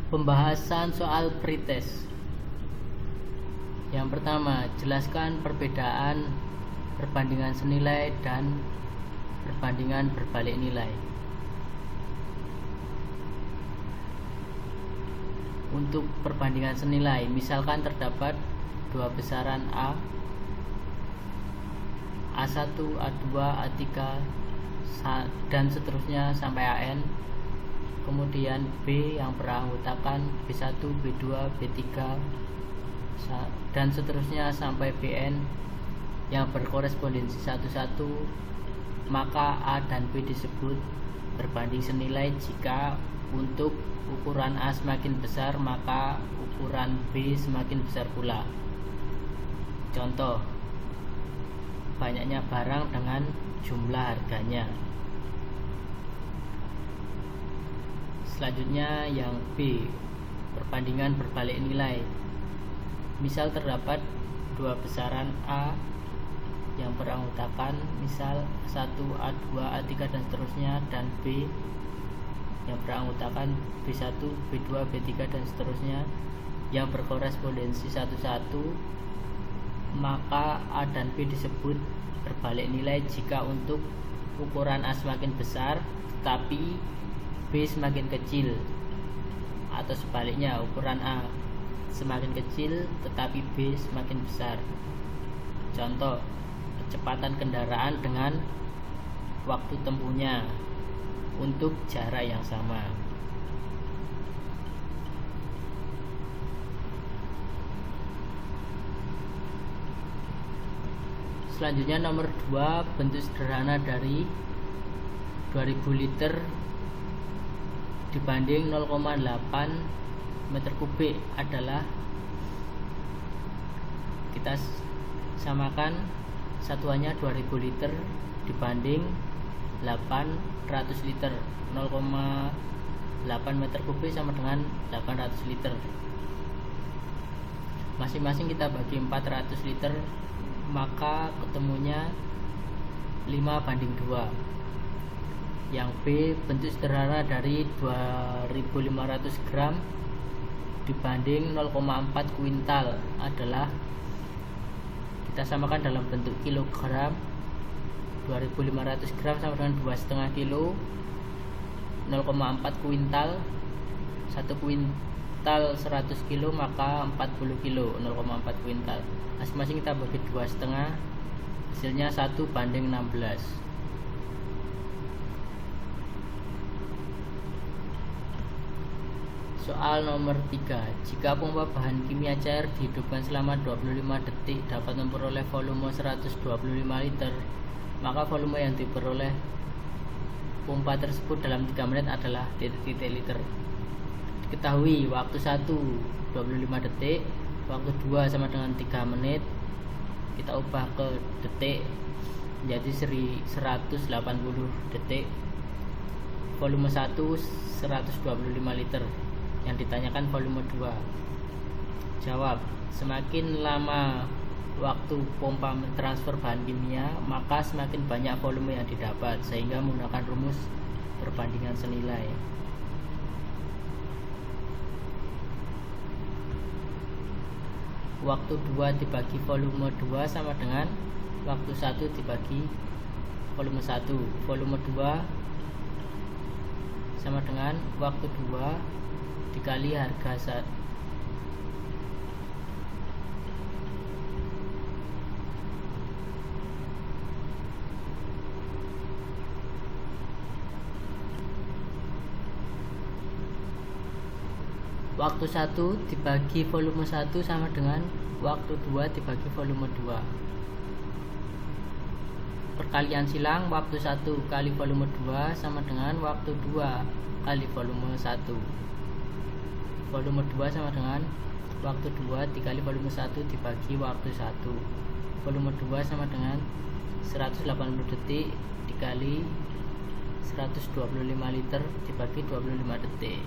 Pembahasan soal pretest. Yang pertama, jelaskan perbedaan perbandingan senilai dan perbandingan berbalik nilai. Untuk perbandingan senilai, misalkan terdapat dua besaran A1, A2, A3 dan seterusnya sampai AN. Kemudian B yang beranggotakan B1, B2, B3 dan seterusnya sampai Bn yang berkorespondensi 1,1, maka A dan B disebut berbanding senilai jika untuk ukuran A semakin besar maka ukuran B semakin besar pula. Contoh, banyaknya barang dengan jumlah harganya. Selanjutnya yang B, perbandingan berbalik nilai. Misal terdapat dua besaran A yang beranggotakan misal 1, A2, A3 dan seterusnya, dan B yang beranggotakan B1, B2, B3 dan seterusnya yang berkorespondensi 1,1, maka A dan B disebut berbalik nilai jika untuk ukuran A semakin besar tetapi B semakin kecil, atau sebaliknya ukuran A semakin kecil tetapi B semakin besar. Contoh, kecepatan kendaraan dengan waktu tempuhnya untuk jarak yang sama. Selanjutnya nomor 2, bentuk sederhana dari 2000 liter dibanding 0,8 meter kubik adalah, kita samakan satuannya 2000 liter dibanding 800 liter. 0,8 meter kubik sama dengan 800 liter. Masing-masing kita bagi 400 liter, maka ketemunya 5:2. Yang B, bentuk sederhana dari 2500 gram dibanding 0,4 kuintal adalah, kita samakan dalam bentuk kilogram. 2500 gram sama dengan 2,5 kilo. 0,4 kuintal, 1 kuintal 100 kilo maka 40 kilo. 0,4 kuintal, masing-masing kita bagi 2,5, hasilnya 1:16. Soal nomor 3, jika pompa bahan kimia cair dihidupkan selama 25 detik dapat memperoleh volume 125 liter, maka volume yang diperoleh pompa tersebut dalam 3 menit adalah titik liter. Diketahui waktu 1 25 detik, waktu 2 sama dengan 3 menit, kita ubah ke detik menjadi 180 detik. Volume 1 125 liter. Yang ditanyakan volume 2. Jawab, semakin lama waktu pompa mentransfer bahan kimia, maka semakin banyak volume yang didapat, sehingga menggunakan rumus perbandingan senilai. Waktu 2 dibagi volume 2 sama dengan waktu 1 dibagi volume 1. Volume 2 sama dengan waktu 2 dikali harga 1. Waktu 1 dibagi volume 1 sama dengan waktu 2 dibagi volume 2. Perkalian silang, waktu 1 kali volume 2 sama dengan waktu 2 kali volume 1. Volume 2 sama dengan waktu 2 dikali volume 1 dibagi waktu 1. Volume 2 sama dengan 180 detik dikali 125 liter dibagi 25 detik.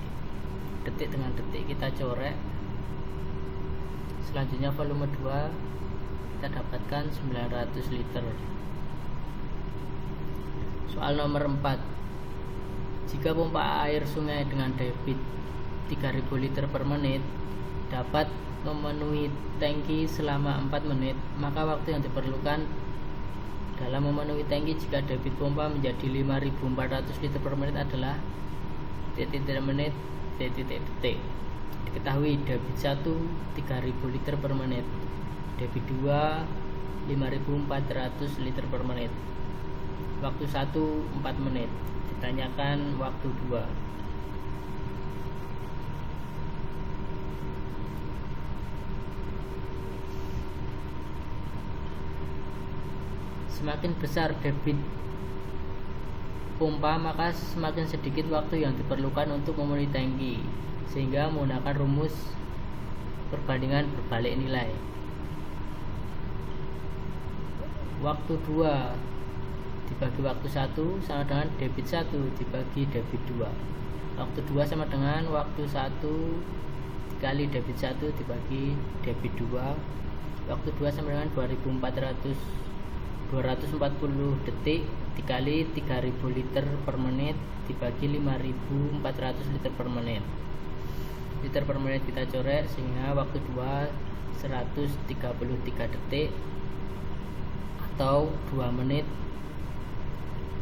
Detik dengan detik kita coret. Selanjutnya volume 2 kita dapatkan 900 liter. Soal nomor 4, jika pompa air sungai dengan debit 3000 liter per menit dapat memenuhi tangki selama 4 menit, maka waktu yang diperlukan dalam memenuhi tangki jika debit pompa menjadi 5400 liter per menit adalah menit detik. Diketahui debit 1 3000 liter per menit, debit 2 5400 liter per menit, waktu 1 4 menit. Ditanyakan waktu 2. Semakin besar debit pompa, maka semakin sedikit waktu yang diperlukan untuk memenuhi tangki, sehingga menggunakan rumus perbandingan berbalik nilai. Waktu 2 dibagi waktu 1 sama dengan debit 1 dibagi debit 2. Waktu 2 sama dengan waktu 1 dikali debit 1 dibagi debit 2. Waktu 2 sama dengan 240 detik dikali 3000 liter per menit dibagi 5400 liter per menit. Liter per menit kita coret, sehingga waktu 2 133 detik atau 2 menit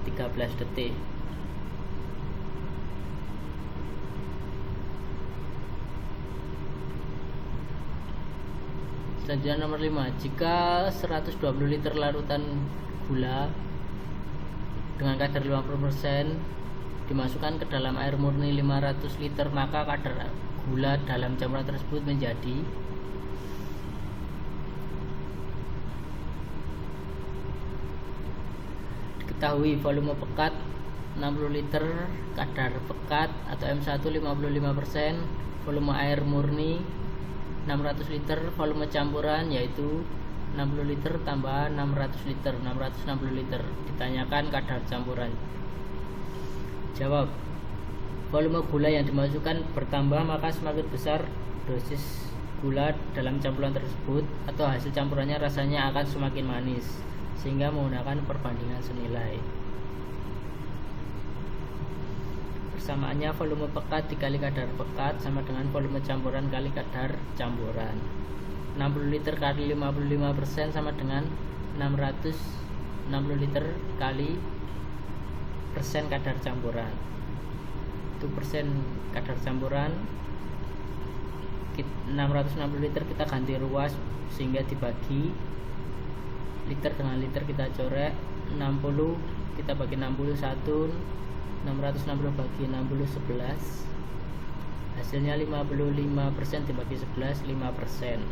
13 detik. Selanjutnya nomor 5, jika 120 liter larutan gula dengan kadar 50% dimasukkan ke dalam air murni 500 liter, maka kadar gula dalam campuran tersebut menjadi diketahui volume pekat 60 liter, kadar pekat atau M1 55%, volume air murni 600 liter, volume campuran yaitu 60 liter tambah 600 liter, 660 liter. Ditanyakan kadar campuran. Jawab, volume gula yang dimasukkan bertambah, maka semakin besar dosis gula dalam campuran tersebut atau hasil campurannya rasanya akan semakin manis, sehingga menggunakan perbandingan senilai. Persamaannya volume pekat dikali kadar pekat sama dengan volume campuran kali kadar campuran. 60 liter kali 55% sama dengan 660 liter kali persen kadar campuran. Itu persen kadar campuran 660 liter kita ganti ruas sehingga dibagi liter dengan liter, kita coret 60 kita bagi 61, 660 bagi 60 11, hasilnya 55% dibagi 11 5%.